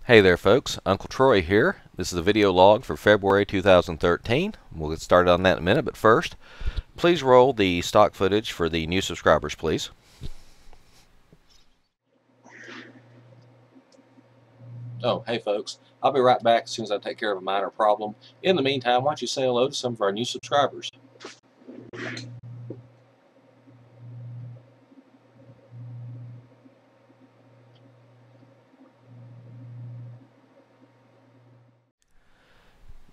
Hey there folks, Uncle Troy here. This is a video log for February 2013. We'll get started on that in a minute, but first, please roll the stock footage for the new subscribers, please. Oh, hey folks, I'll be right back as soon as I take care of a minor problem. In the meantime, why don't you say hello to some of our new subscribers?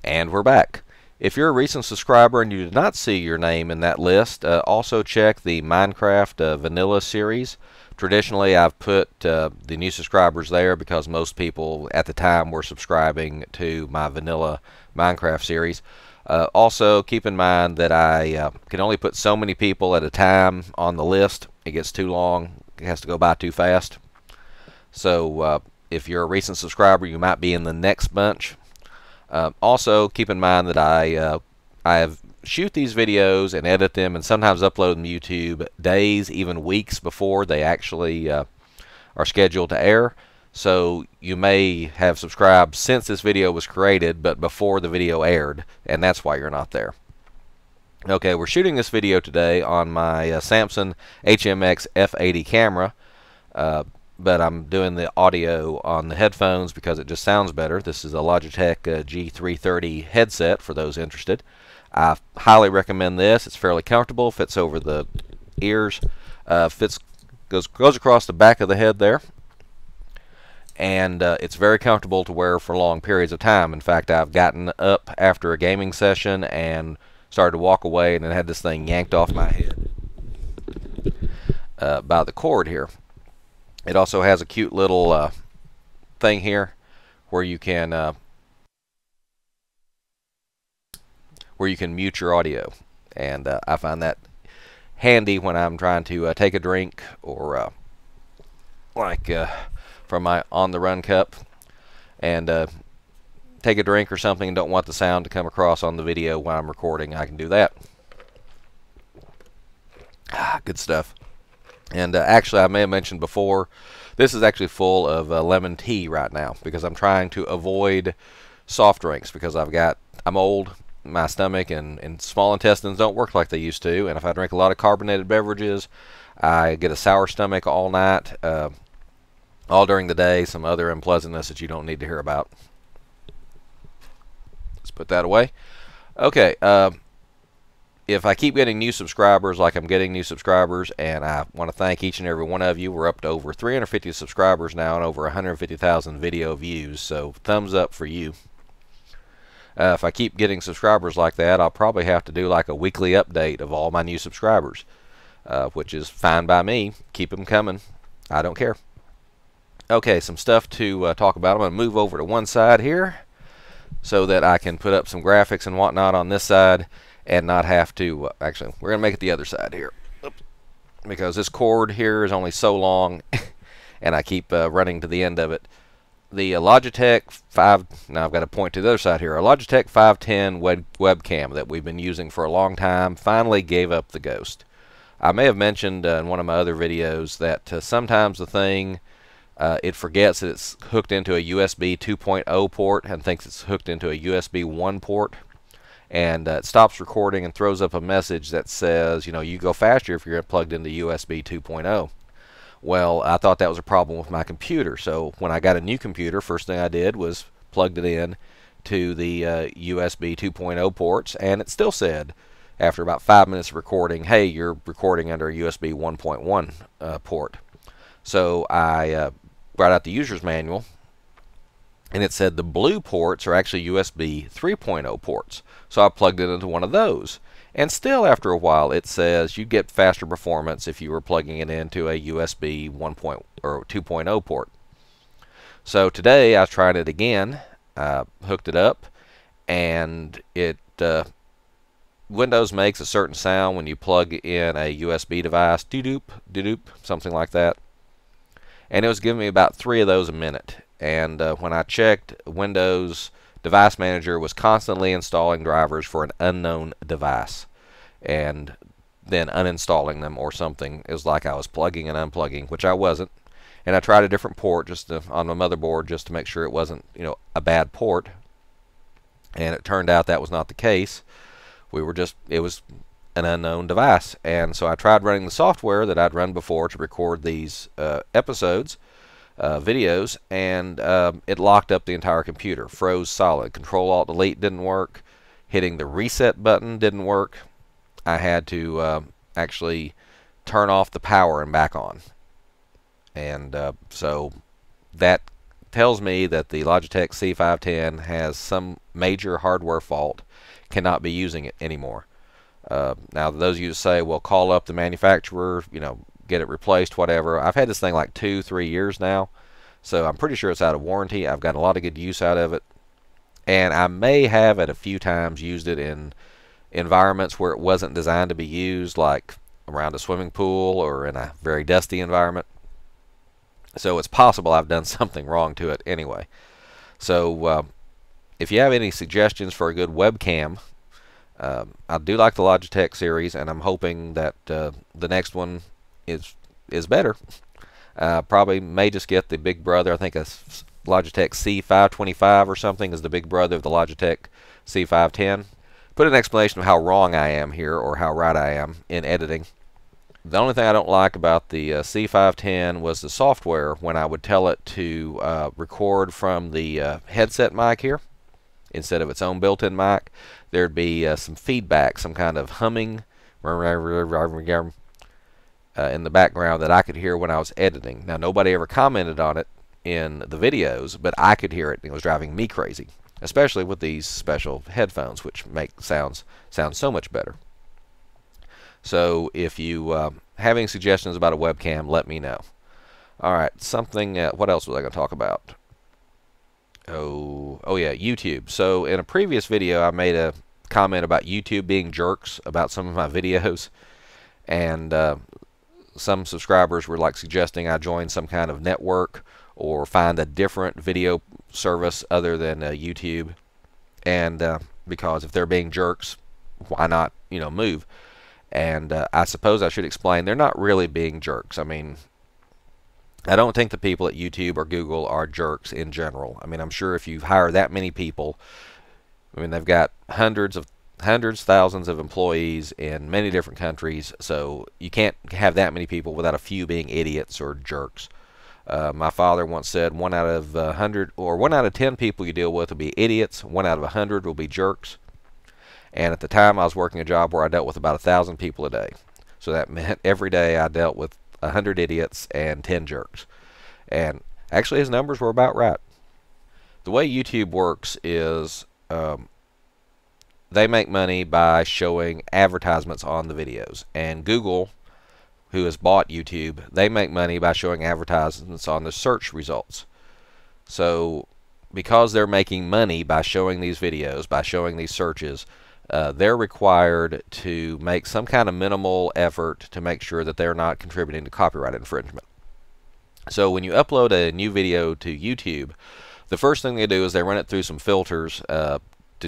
And we're back. If you're a recent subscriber and you did not see your name in that list, also check the Minecraft Vanilla series. Traditionally, I've put the new subscribers there because most people at the time were subscribing to my Vanilla Minecraft series. Also, keep in mind that I can only put so many people at a time on the list. It gets too long. It has to go by too fast. So if you're a recent subscriber, you might be in the next bunch. Also, keep in mind that I shoot these videos and edit them and sometimes upload them to YouTube days, even weeks before they actually are scheduled to air. So you may have subscribed since this video was created, but before the video aired, and that's why you're not there. Okay, we're shooting this video today on my Samsung HMX F80 camera. But I'm doing the audio on the headphones because it just sounds better. This is a Logitech G330 headset for those interested. I highly recommend this. It's fairly comfortable, fits over the ears, goes across the back of the head there, and it's very comfortable to wear for long periods of time. In fact, I've gotten up after a gaming session and started to walk away and then had this thing yanked off my head by the cord here. It also has a cute little thing here where you can mute your audio, and I find that handy when I'm trying to take a drink or from my on-the-run cup and take a drink or something and don't want the sound to come across on the video when I'm recording. I can do that. Good stuff. And actually, I may have mentioned before, this is actually full of lemon tea right now because I'm trying to avoid soft drinks because I'm old, my stomach and small intestines don't work like they used to, and if I drink a lot of carbonated beverages, I get a sour stomach all night, all during the day, some other unpleasantness that you don't need to hear about. Let's put that away. Okay, if I keep getting new subscribers like I'm getting new subscribers, and I want to thank each and every one of you. We're up to over 350 subscribers now and over 150,000 video views, so thumbs up for you. If I keep getting subscribers like that, I'll probably have to do like a weekly update of all my new subscribers, which is fine by me. Keep them coming. I don't care. Okay, some stuff to talk about. I'm going to move over to one side here so that I can put up some graphics and whatnot on this side and not have to, actually, we're going to make it the other side here. Oops. Because this cord here is only so long, and I keep running to the end of it. The Logitech now I've got to point to the other side here. A Logitech 510 webcam that we've been using for a long time finally gave up the ghost. I may have mentioned in one of my other videos that sometimes the thing, it forgets that it's hooked into a USB 2.0 port and thinks it's hooked into a USB 1 port. And it stops recording and throws up a message that says, you know, you go faster if you're plugged into USB 2.0. Well, I thought that was a problem with my computer, so when I got a new computer, first thing I did was plugged it in to the USB 2.0 ports, and it still said, after about 5 minutes of recording, hey, you're recording under a USB 1.1 port. So I brought out the user's manual, and it said the blue ports are actually USB 3.0 ports. So I plugged it into one of those. And still after a while it says you get faster performance if you were plugging it into a USB 2.0 port. So today I tried it again, hooked it up, and it Windows makes a certain sound when you plug in a USB device, doo-doop, doo-doop, something like that. And it was giving me about 3 of those a minute. And when I checked, Windows Device Manager was constantly installing drivers for an unknown device and then uninstalling them or something. It was like I was plugging and unplugging, which I wasn't. and I tried a different port on my motherboard just to make sure it wasn't, a bad port, and it turned out that was not the case. It was an unknown device, and so I tried running the software that I'd run before to record these videos, and it locked up the entire computer, froze solid. Control-Alt-Delete didn't work. Hitting the reset button didn't work. I had to actually turn off the power and back on. And so that tells me that the Logitech C510 has some major hardware fault, cannot be using it anymore. Now, those of you who say, well, call up the manufacturer, get it replaced, whatever. I've had this thing like 2-3 years now, so I'm pretty sure it's out of warranty. I've gotten a lot of good use out of it, and I may have at a few times used it in environments where it wasn't designed to be used, like around a swimming pool or in a very dusty environment. So it's possible I've done something wrong to it anyway. So if you have any suggestions for a good webcam, I do like the Logitech series, and I'm hoping that the next one is better. Probably may just get the big brother. I think a Logitech C525 or something is the big brother of the Logitech C510. Put an explanation of how wrong I am here, or how right I am in editing. The only thing I don't like about the C510 was the software. When I would tell it to record from the headset mic here, instead of its own built-in mic, there'd be some feedback, some kind of humming in the background that I could hear when I was editing. Now, nobody ever commented on it in the videos, but I could hear it, and it was driving me crazy, especially with these special headphones, which make sound so much better. So if you have any suggestions about a webcam, let me know. Alright, what else was I going to talk about? Oh yeah, YouTube. So in a previous video, I made a comment about YouTube being jerks about some of my videos, and some subscribers were like suggesting I join some kind of network or find a different video service other than YouTube, and because if they're being jerks, why not, move? And I suppose I should explain, they're not really being jerks. I mean, I don't think the people at YouTube or Google are jerks in general. I mean, I'm sure if you hire that many people, I mean, they've got hundreds, thousands of employees in many different countries, so you can't have that many people without a few being idiots or jerks. My father once said 1 out of 100 or 1 out of 10 people you deal with will be idiots, 1 out of 100 will be jerks. And at the time, I was working a job where I dealt with about 1,000 people a day. So that meant every day I dealt with 100 idiots and 10 jerks. And actually, his numbers were about right. The way YouTube works is they make money by showing advertisements on the videos. And Google, who has bought YouTube, they make money by showing advertisements on the search results. So because they're making money by showing these videos, by showing these searches, they're required to make some kind of minimal effort to make sure that they're not contributing to copyright infringement. So when you upload a new video to YouTube, the first thing they do is they run it through some filters to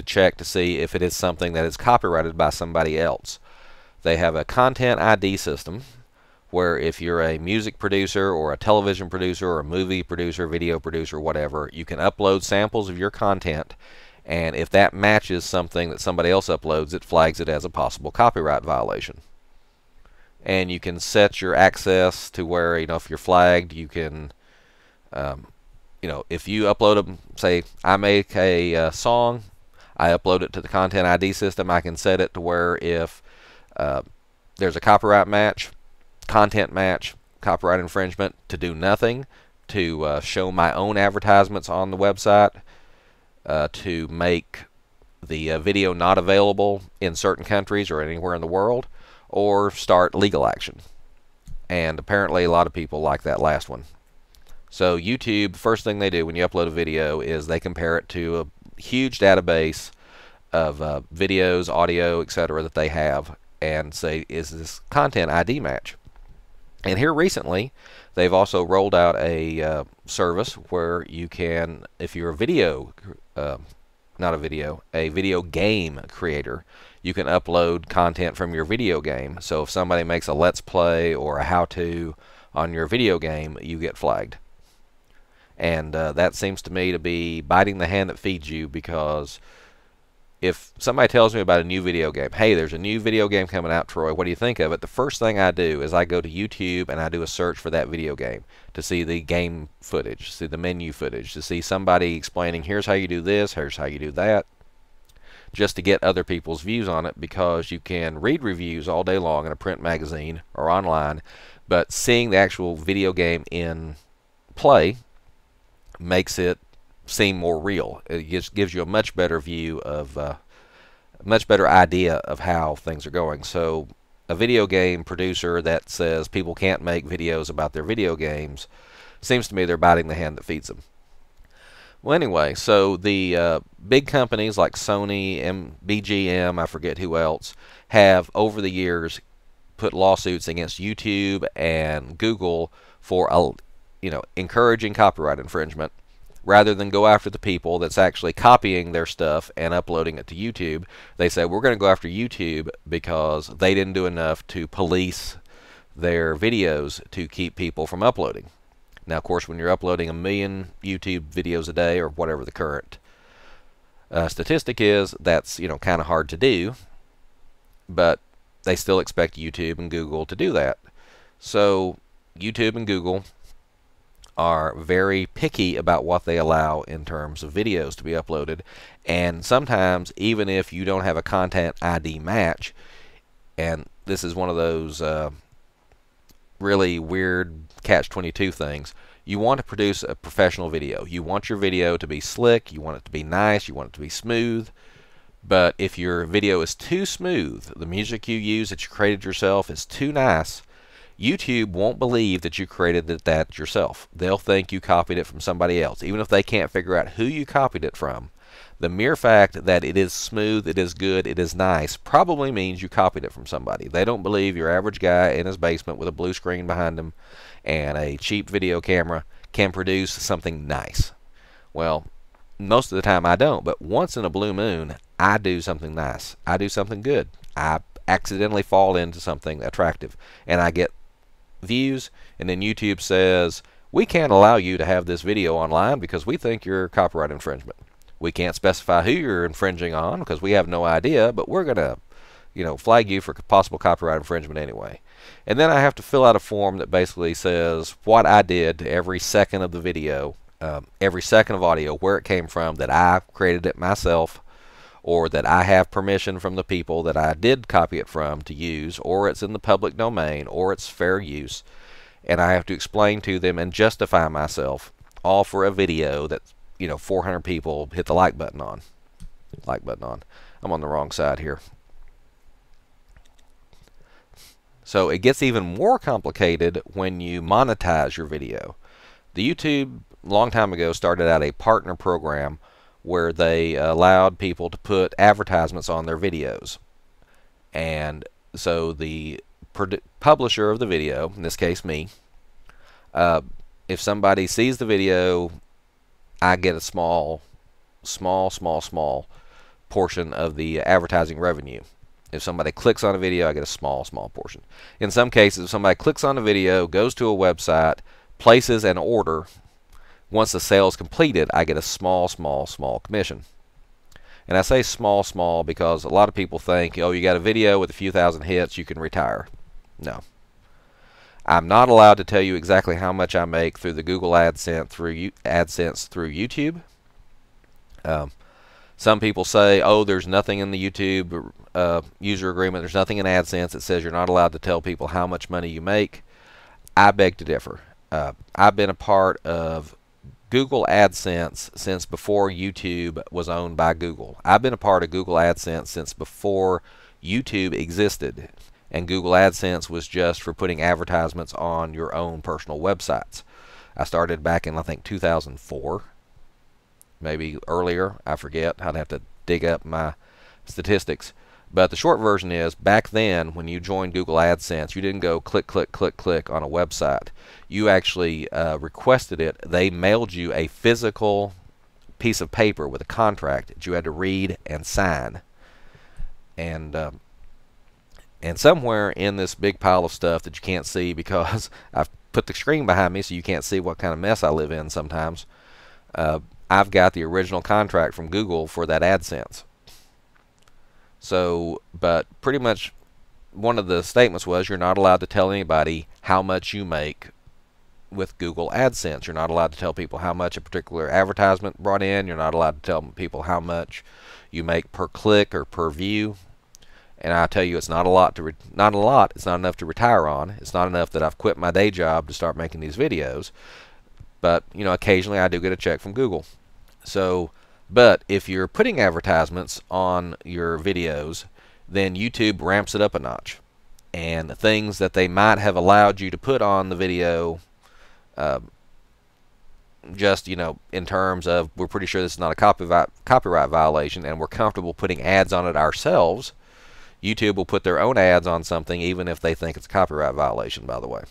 check to see if it is something that is copyrighted by somebody else. They have a content ID system where if you're a music producer or a television producer or a movie producer, video producer, whatever, you can upload samples of your content, and if that matches something that somebody else uploads, it flags it as a possible copyright violation. And you can set your access to where, if you're flagged, you can, if you upload say I make a song, I upload it to the content ID system, I can set it to where if there's a copyright match, content match, copyright infringement, to do nothing, to show my own advertisements on the website, to make the video not available in certain countries or anywhere in the world, or start legal action. And apparently a lot of people like that last one. So YouTube, first thing they do when you upload a video is they compare it to a huge database of videos, audio, etc. that they have, and say, is this content ID match? And here recently, they've also rolled out a service where you can, if you're a video, a video game creator, you can upload content from your video game. So if somebody makes a Let's Play or a how-to on your video game, you get flagged. And that seems to me to be biting the hand that feeds you, because if somebody tells me about a new video game, hey, there's a new video game coming out, Troy, what do you think of it? The first thing I do is I go to YouTube and I do a search for that video game to see the game footage, see the menu footage, to see somebody explaining, here's how you do this, here's how you do that, just to get other people's views on it, because you can read reviews all day long in a print magazine or online, but seeing the actual video game in play makes it seem more real. It gives you a much better view of, a much better idea of how things are going. So a video game producer that says people can't make videos about their video games, seems to me they're biting the hand that feeds them. Well, anyway, so the big companies like Sony, BGM, I forget who else, have over the years put lawsuits against YouTube and Google for encouraging copyright infringement, rather than go after the people that's actually copying their stuff and uploading it to YouTube. They say, we're going to go after YouTube because they didn't do enough to police their videos to keep people from uploading. Now, of course, when you're uploading 1 million YouTube videos a day, or whatever the current statistic is, that's kind of hard to do, but they still expect YouTube and Google to do that. So YouTube and Google are very picky about what they allow in terms of videos to be uploaded, and sometimes even if you don't have a content ID match, and this is one of those really weird catch-22 things, you want to produce a professional video. You want your video to be slick, you want it to be nice, you want it to be smooth, but if your video is too smooth, the music you use that you created yourself is too nice, YouTube won't believe that you created that yourself. They'll think you copied it from somebody else, even if they can't figure out who you copied it from. The mere fact that it is smooth, it is good, it is nice, probably means you copied it from somebody. They don't believe your average guy in his basement with a blue screen behind him and a cheap video camera can produce something nice. Well, most of the time I don't, but once in a blue moon, I do something nice. I do something good. I accidentally fall into something attractive, and I get views, and then YouTube says, we can't allow you to have this video online because we think you're copyright infringement. We can't specify who you're infringing on because we have no idea, but we're going to flag you for possible copyright infringement anyway. And then I have to fill out a form that basically says what I did to every second of the video, every second of audio, where it came from, that I created it myself, or that I have permission from the people that I did copy it from to use, or it's in the public domain, or it's fair use. And I have to explain to them and justify myself, all for a video that 400 people hit the like button on. I'm on the wrong side here. So it gets even more complicated when you monetize your video. The YouTube, a long time ago, started out a partner program where they allowed people to put advertisements on their videos. And so the publisher of the video, in this case me, if somebody sees the video, I get a small portion of the advertising revenue. If somebody clicks on a video, I get a small portion. In some cases, if somebody clicks on a video, goes to a website, places an order, once the sale is completed, I get a small commission. And I say small because a lot of people think, oh, you got a video with a few thousand hits, you can retire. No. I'm not allowed to tell you exactly how much I make through the Google AdSense through YouTube. Some people say, oh, there's nothing in the YouTube user agreement, there's nothing in AdSense that says you're not allowed to tell people how much money you make. I beg to differ. I've been a part of Google AdSense since before YouTube was owned by Google. I've been a part of Google AdSense since before YouTube existed, and Google AdSense was just for putting advertisements on your own personal websites. I started back in, I think, 2004, maybe earlier, I forget. I'd have to dig up my statistics. But the short version is, back then, when you joined Google AdSense, you didn't go click on a website. You actually requested it. They mailed you a physical piece of paper with a contract that you had to read and sign. And somewhere in this big pile of stuff that you can't see because I've put the screen behind me so you can't see what kind of mess I live in sometimes. I've got the original contract from Google for that AdSense. So, but pretty much one of the statements was you're not allowed to tell anybody how much you make with Google AdSense. You're not allowed to tell people how much a particular advertisement brought in. You're not allowed to tell people how much you make per click or per view. And I tell you, it's not a lot to not a lot. It's not enough to retire on. It's not enough that I've quit my day job to start making these videos. But you know, occasionally I do get a check from Google. So, but if you're putting advertisements on your videos, then YouTube ramps it up a notch. And the things that they might have allowed you to put on the video, just, you know, in terms of we're pretty sure this is not a copyright violation and we're comfortable putting ads on it ourselves, YouTube will put their own ads on something even if they think it's a copyright violation, by the way.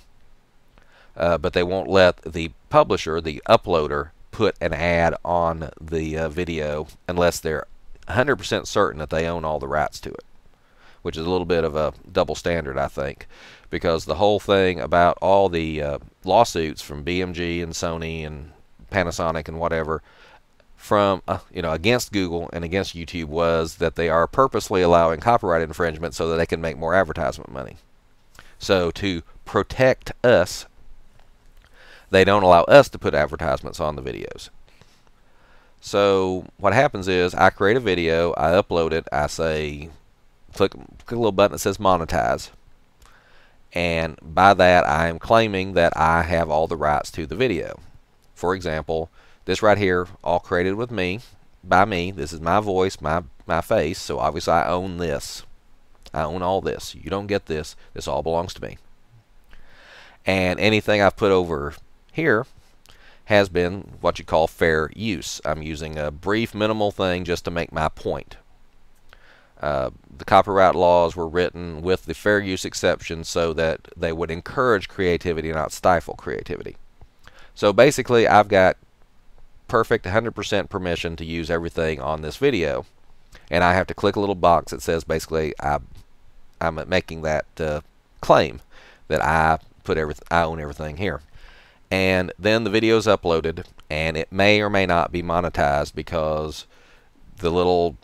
But they won't let the publisher, the uploader, put an ad on the video unless they're 100% certain that they own all the rights to it, which is a little bit of a double standard, I think, because the whole thing about all the lawsuits from BMG and Sony and Panasonic and whatever from you know, against Google and against YouTube was that they are purposely allowing copyright infringement so that they can make more advertisement money. So to protect us, they don't allow us to put advertisements on the videos. So what happens is I create a video, I upload it, I say click a little button that says monetize, and by that I am claiming that I have all the rights to the video. For example, this right here, all created with me, by me. This is my voice, my face, so obviously I own this. I own all this. You don't get this. This all belongs to me. And anything I've put over here has been what you call fair use. I'm using a brief, minimal thing just to make my point. The copyright laws were written with the fair use exception so that they would encourage creativity, not stifle creativity. So basically, I've got perfect 100% permission to use everything on this video, and I have to click a little box that says basically I'm making that claim that I own everything here. And then the video is uploaded, and it may or may not be monetized because the little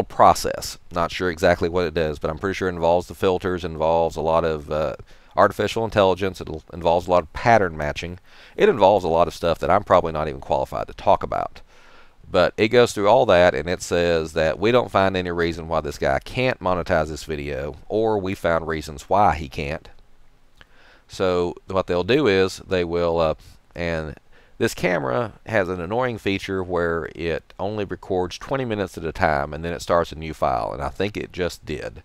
process, not sure exactly what it does, but I'm pretty sure it involves the filters, involves a lot of artificial intelligence, it involves a lot of pattern matching, it involves a lot of stuff that I'm probably not even qualified to talk about. But it goes through all that, and it says that we don't find any reason why this guy can't monetize this video, or we found reasons why he can't. So what they'll do is they will, and this camera has an annoying feature where it only records 20 minutes at a time, and then it starts a new file, and I think it just did.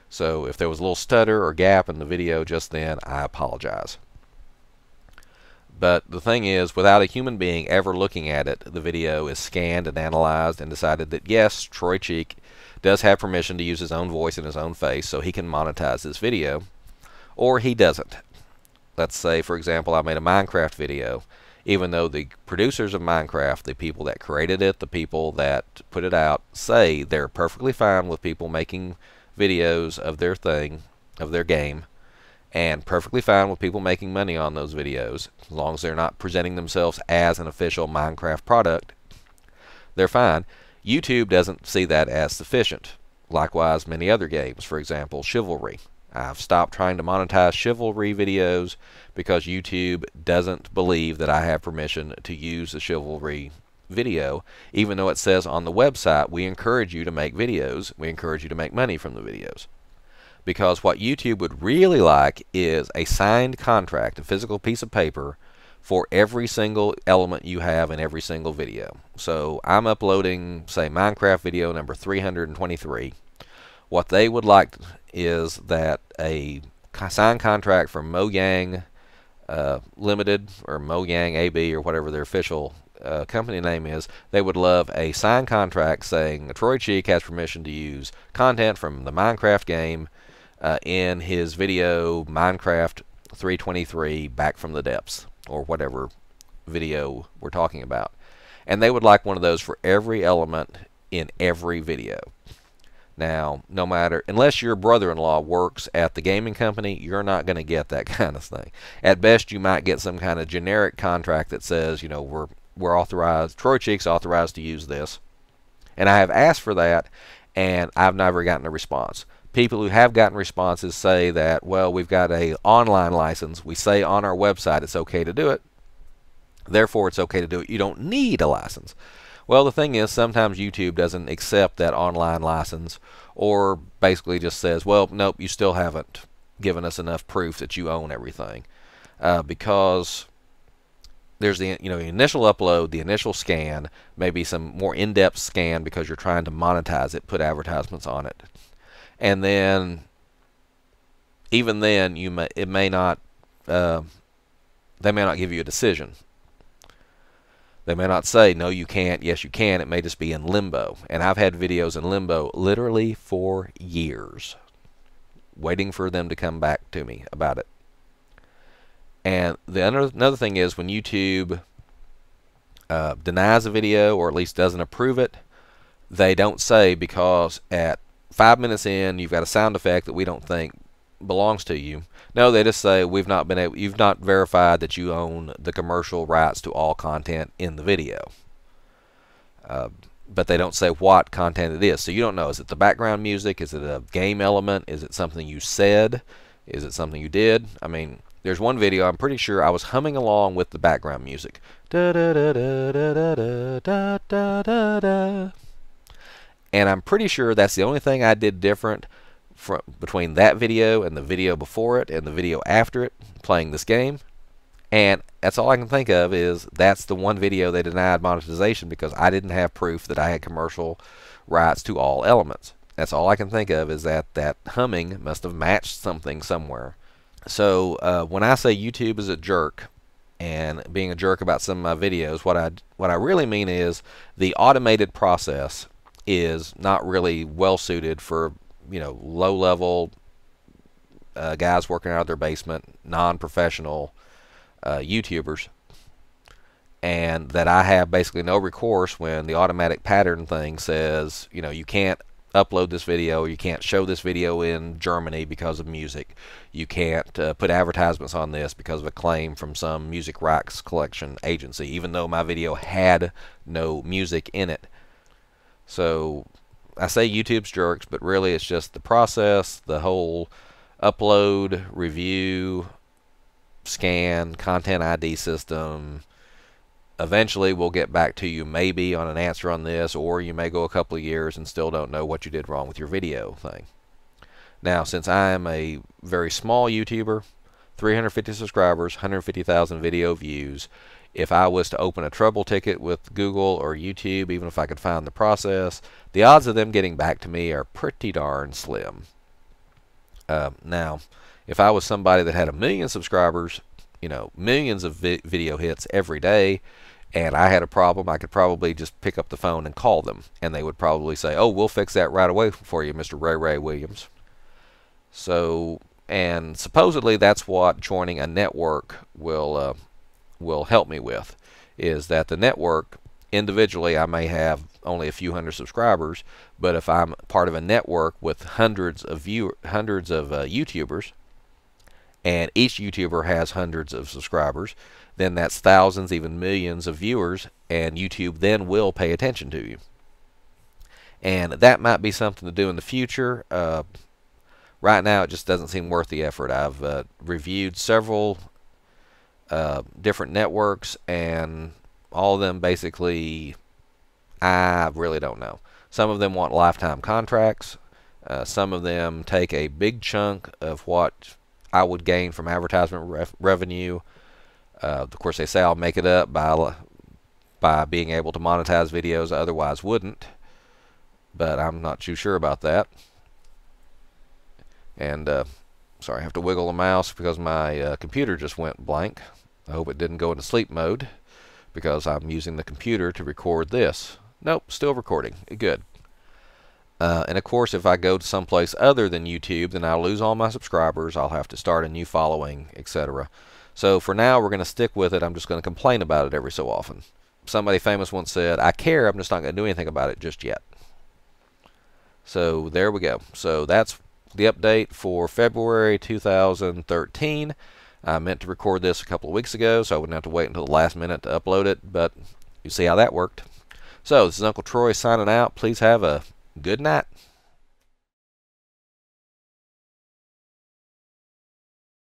So if there was a little stutter or gap in the video just then, I apologize. But the thing is, without a human being ever looking at it, the video is scanned and analyzed and decided that yes, Troy Cheek does have permission to use his own voice and his own face, so he can monetize this video, or he doesn't. Let's say, for example, I made a Minecraft video. Even though the producers of Minecraft, the people that created it, the people that put it out, say they're perfectly fine with people making videos of their thing, of their game, and perfectly fine with people making money on those videos, as long as they're not presenting themselves as an official Minecraft product, they're fine. YouTube doesn't see that as sufficient. Likewise, many other games, for example, Chivalry. I've stopped trying to monetize Chivalry videos because YouTube doesn't believe that I have permission to use the Chivalry video, even though it says on the website, we encourage you to make videos, we encourage you to make money from the videos. Because what YouTube would really like is a signed contract, a physical piece of paper, for every single element you have in every single video. So I'm uploading, say, Minecraft video number 323. What they would like is that a signed contract from Mojang Limited, or Mojang AB, or whatever their official company name is, they would love a signed contract saying Troy Cheek has permission to use content from the Minecraft game in his video Minecraft 323 Back from the Depths, or whatever video we're talking about. And they would like one of those for every element in every video. Now, no matter, unless your brother-in-law works at the gaming company, you're not going to get that kind of thing. At best, you might get some kind of generic contract that says, you know, we're authorized, Troy Cheek's authorized to use this. And I have asked for that, and I've never gotten a response. People who have gotten responses say that, well, we've got a online license. We say on our website it's okay to do it. Therefore, it's okay to do it. You don't need a license. Well, the thing is, sometimes YouTube doesn't accept that online license, or basically just says, well, nope, you still haven't given us enough proof that you own everything. Because there's the initial upload, the initial scan, maybe some more in-depth scan because you're trying to monetize it, put advertisements on it. And then, even then, they may not give you a decision. They may not say, no, you can't, yes, you can. It may just be in limbo. And I've had videos in limbo literally for years, waiting for them to come back to me about it. And another thing is, when YouTube denies a video, or at least doesn't approve it, they don't say, because at 5 minutes in, you've got a sound effect that we don't think belongs to you. No, they just say, you've not verified that you own the commercial rights to all content in the video. But they don't say what content it is. So you don't know, is it the background music? Is it a game element? Is it something you said? Is it something you did? I mean, there's one video, I'm pretty sure I was humming along with the background music. Da da da da da da da da da da. And I'm pretty sure that's the only thing I did different between that video and the video before it and the video after it, playing this game. And that's all I can think of, is that's the one video they denied monetization because I didn't have proof that I had commercial rights to all elements. That's all I can think of, is that humming must have matched something somewhere. So when I say YouTube is a jerk, and being a jerk about some of my videos, what I really mean is the automated process is not really well suited for, low-level guys working out of their basement, non-professional YouTubers, and that I have basically no recourse when the automatic pattern thing says, you can't upload this video, you can't show this video in Germany because of music, you can't put advertisements on this because of a claim from some music rights collection agency, even though my video had no music in it. So I say YouTube's jerks, but really it's just the process, the whole upload, review, scan, content ID system. Eventually we'll get back to you maybe on an answer on this, or you may go a couple of years and still don't know what you did wrong with your video thing. Now, since I am a very small YouTuber, 350 subscribers, 150,000 video views, if I was to open a trouble ticket with Google or YouTube, even if I could find the process, the odds of them getting back to me are pretty darn slim. Now, if I was somebody that had 1 million subscribers, millions of video hits every day, and I had a problem, I could probably just pick up the phone and call them, and they would probably say, oh, we'll fix that right away for you, Mr. Ray Williams. So, and supposedly that's what joining a network will help me with, is that the network, individually I may have only a few hundred subscribers, but if I'm part of a network with hundreds of YouTubers, and each YouTuber has hundreds of subscribers, then that's thousands, even millions of viewers, and YouTube then will pay attention to you. And that might be something to do in the future. Right now it just doesn't seem worth the effort. I've reviewed several different networks, and all of them basically, I really don't know. Some of them want lifetime contracts. Some of them take a big chunk of what I would gain from advertisement revenue. Of course, they say I'll make it up by being able to monetize videos I otherwise wouldn't, but I'm not too sure about that. And sorry, I have to wiggle the mouse because my computer just went blank. I hope it didn't go into sleep mode, because I'm using the computer to record this. Nope, still recording. Good. And of course, if I go to someplace other than YouTube, then I'll lose all my subscribers. I'll have to start a new following, etc. So for now, we're going to stick with it. I'm just going to complain about it every so often. Somebody famous once said, I care, I'm just not going to do anything about it just yet. So there we go. So that's the update for February 2013. I meant to record this a couple of weeks ago, so I wouldn't have to wait until the last minute to upload it, but you see how that worked. So this is Uncle Troy signing out. Please have a good night.